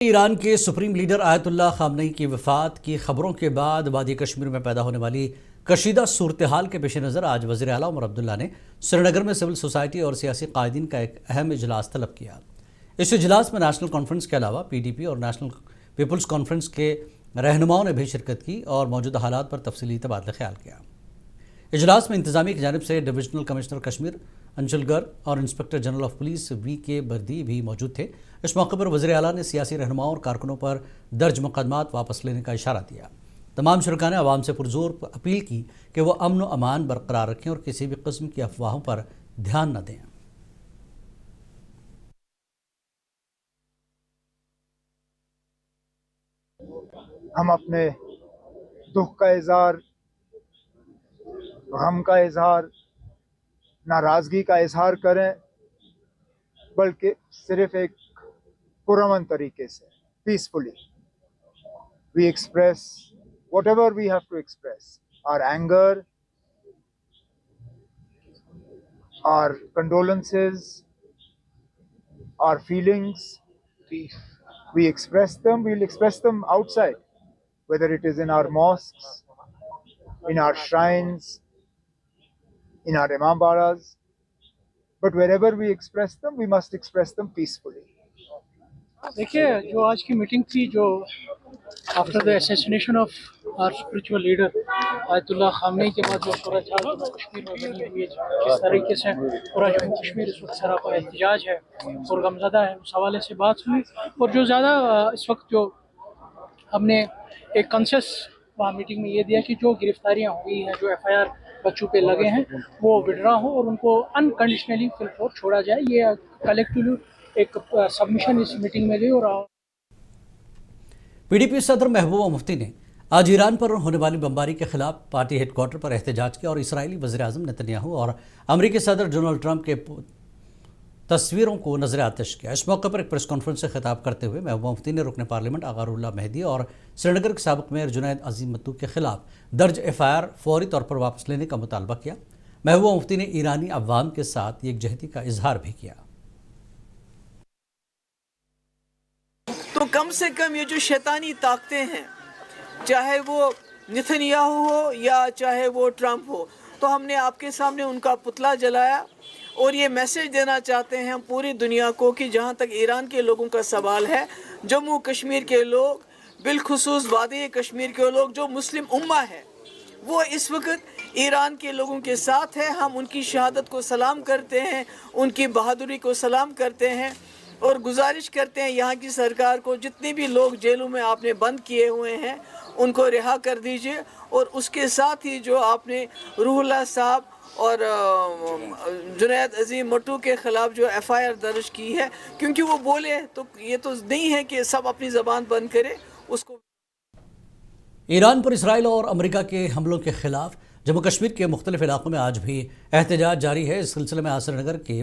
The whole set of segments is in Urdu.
ایران کے سپریم لیڈر آیت اللہ خامنئی کی وفات کی خبروں کے بعد وادی کشمیر میں پیدا ہونے والی کشیدہ صورتحال کے پیش نظر آج وزیر اعلیٰ عمر عبداللہ نے سری نگر میں سول سوسائٹی اور سیاسی قائدین کا ایک اہم اجلاس طلب کیا۔ اس اجلاس میں نیشنل کانفرنس کے علاوہ پی ڈی پی اور نیشنل پیپلز کانفرنس کے رہنماؤں نے بھی شرکت کی اور موجودہ حالات پر تفصیلی تبادلہ خیال کیا۔ اجلاس میں انتظامیہ کی جانب سے ڈویژنل کمشنر کشمیر انشل گر اور انسپکٹر جنرل آف پولیس وی کے بردی بھی موجود تھے۔ اس موقع پر وزیر اعلیٰ نے سیاسی رہنماؤں اور کارکنوں پر درج مقدمات واپس لینے کا اشارہ دیا۔ تمام شرکاء نے عوام سے پرزور اپیل کی کہ وہ امن و امان برقرار رکھیں اور کسی بھی قسم کی افواہوں پر دھیان نہ دیں۔ ہم اپنے دکھ کا اظہار، غم کا اظہار، ناراضگی کا اظہار کریں، بلکہ صرف ایک پرامن طریقے سے peacefully we express whatever we have to express, our anger, our condolences, our feelings. We express them, we'll express them outside, whether it is in our mosques, in our shrines, in our imam baras, but wherever we express them, we must express them peacefully. دیکھیے جو آج کی میٹنگ تھی، جو after the assassination of our spiritual leader Ayatollah خامنئی کے بعد جو صورتحال جموں کشمیر میں بنی ہوئی ہے، جس طریقے سے پورا جموں کشمیر اس وقت سراپا احتجاج ہے اور غمزدہ ہے، اس حوالے سے بات ہوئی۔ اور جو زیادہ اس وقت جو ہم نے ایک کنسنسس وہاں میٹنگ میں یہ دیا کہ جو گرفتاریاں ہوئی ہیں، جو ایف آئی آر بچوں پہ لگے ہیں، وہ وڈرا ہوں اور ان کو انکنڈیشنلی فل فور چھوڑا جائے۔ یہ کلیکٹیولی ایک سبمیشن اس میٹنگ میں لی۔ اور پی ڈی پی صدر محبوبہ مفتی نے آج ایران پر ہونے والی بمباری کے خلاف پارٹی ہیڈ کوارٹر پر احتجاج کیا اور اسرائیلی وزیر اعظم نتنیاہو اور امریکی صدر ڈونلڈ ٹرمپ کے تصویروں کو نظر آتش کیا۔ اس موقع پر ایک پریس کانفرنس سے خطاب کرتے ہوئے محبوبہ مفتی نے رکن پارلیمنٹ آغار اللہ مہدی اور سری نگر کے سابق میئر جنید عظیم متو کے خلاف درج ایف آئی آر فوری طور پر واپس لینے کا مطالبہ کیا۔ محبوبہ مفتی نے ایرانی عوام کے ساتھ یکجہتی کا اظہار بھی کیا۔ تو کم سے کم یہ جو شیطانی طاقتیں ہیں، چاہے وہ نتنیاہو ہو یا چاہے وہ ٹرمپ ہو، تو ہم نے آپ کے سامنے ان کا پتلا جلایا اور یہ میسج دینا چاہتے ہیں ہم پوری دنیا کو کہ جہاں تک ایران کے لوگوں کا سوال ہے، جموں کشمیر کے لوگ، بالخصوص وادی کشمیر کے لوگ جو مسلم امہ ہے، وہ اس وقت ایران کے لوگوں کے ساتھ ہے۔ ہم ان کی شہادت کو سلام کرتے ہیں، ان کی بہادری کو سلام کرتے ہیں اور گزارش کرتے ہیں یہاں کی سرکار کو جتنے بھی لوگ جیلوں میں آپ نے بند کیے ہوئے ہیں ان کو رہا کر دیجئے، اور اس کے ساتھ ہی جو آپ نے روح اللہ صاحب اور جنید عظیم مٹو کے خلاف جو ایف آئی آر درج کی ہے، کیونکہ وہ بولے تو یہ تو نہیں ہے کہ سب اپنی زبان بند کرے اس کو۔ ایران پر اسرائیل اور امریکہ کے حملوں کے خلاف جموں کشمیر کے مختلف علاقوں میں آج بھی احتجاج جاری ہے۔ اس سلسلے میں سری نگر کے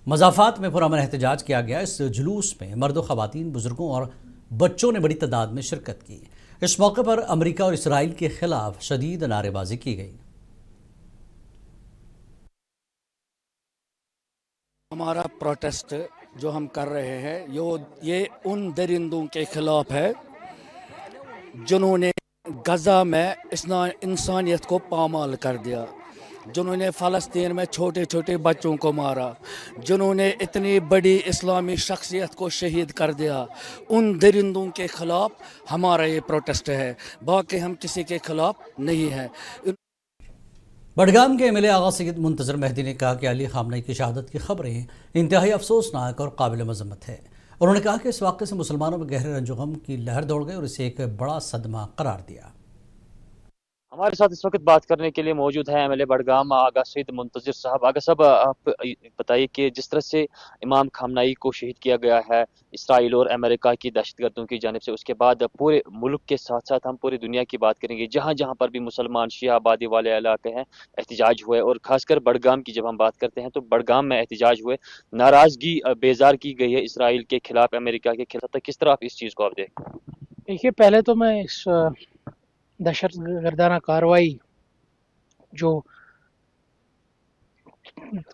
مضافات میں پرامن احتجاج کیا گیا۔ اس جلوس میں مرد و خواتین، بزرگوں اور بچوں نے بڑی تعداد میں شرکت کی۔ اس موقع پر امریکہ اور اسرائیل کے خلاف شدید نعرے بازی کی گئی۔ ہمارا پروٹیسٹ جو ہم کر رہے ہیں یہ ان درندوں کے خلاف ہے جنہوں نے غزہ میں انسانیت کو پامال کر دیا، جنہوں نے فلسطین میں چھوٹے چھوٹے بچوں کو مارا، جنہوں نے اتنی بڑی اسلامی شخصیت کو شہید کر دیا۔ ان درندوں کے خلاف ہمارا یہ پروٹیسٹ ہے، باقی ہم کسی کے خلاف نہیں ہیں۔ بڈگام کے ایم ایل اے آغا سید منتظر مہدی نے کہا کہ علی خامنئی کی شہادت کی خبریں انتہائی افسوسناک اور قابل مذمت ہے۔ انہوں نے کہا کہ اس واقعے سے مسلمانوں میں گہرے رنج و غم کی لہر دوڑ گئی اور اسے ایک بڑا صدمہ قرار دیا۔ ہمارے ساتھ اس وقت بات کرنے کے لیے موجود ہے ایم ایل اے بڈگام آغا سید منتظر صاحب۔ آغا صاحب، آپ بتائیے کہ جس طرح سے امام خامنئی کو شہید کیا گیا ہے اسرائیل اور امریکہ کی دہشت گردوں کی جانب سے، اس کے بعد پورے ملک کے ساتھ ساتھ ہم پوری دنیا کی بات کریں گے، جہاں جہاں پر بھی مسلمان شیعہ آبادی والے علاقے ہیں احتجاج ہوئے، اور خاص کر بڈگام کی جب ہم بات کرتے ہیں تو بڈگام میں احتجاج ہوئے، ناراضگی بیزار کی گئی ہے اسرائیل کے خلاف، امریکہ کے خلاف۔ کس طرح آپ اس چیز کو آپ دیکھیں؟ دیکھیے، پہلے تو میں اس دہشت گردانہ کارروائی جو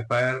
FIR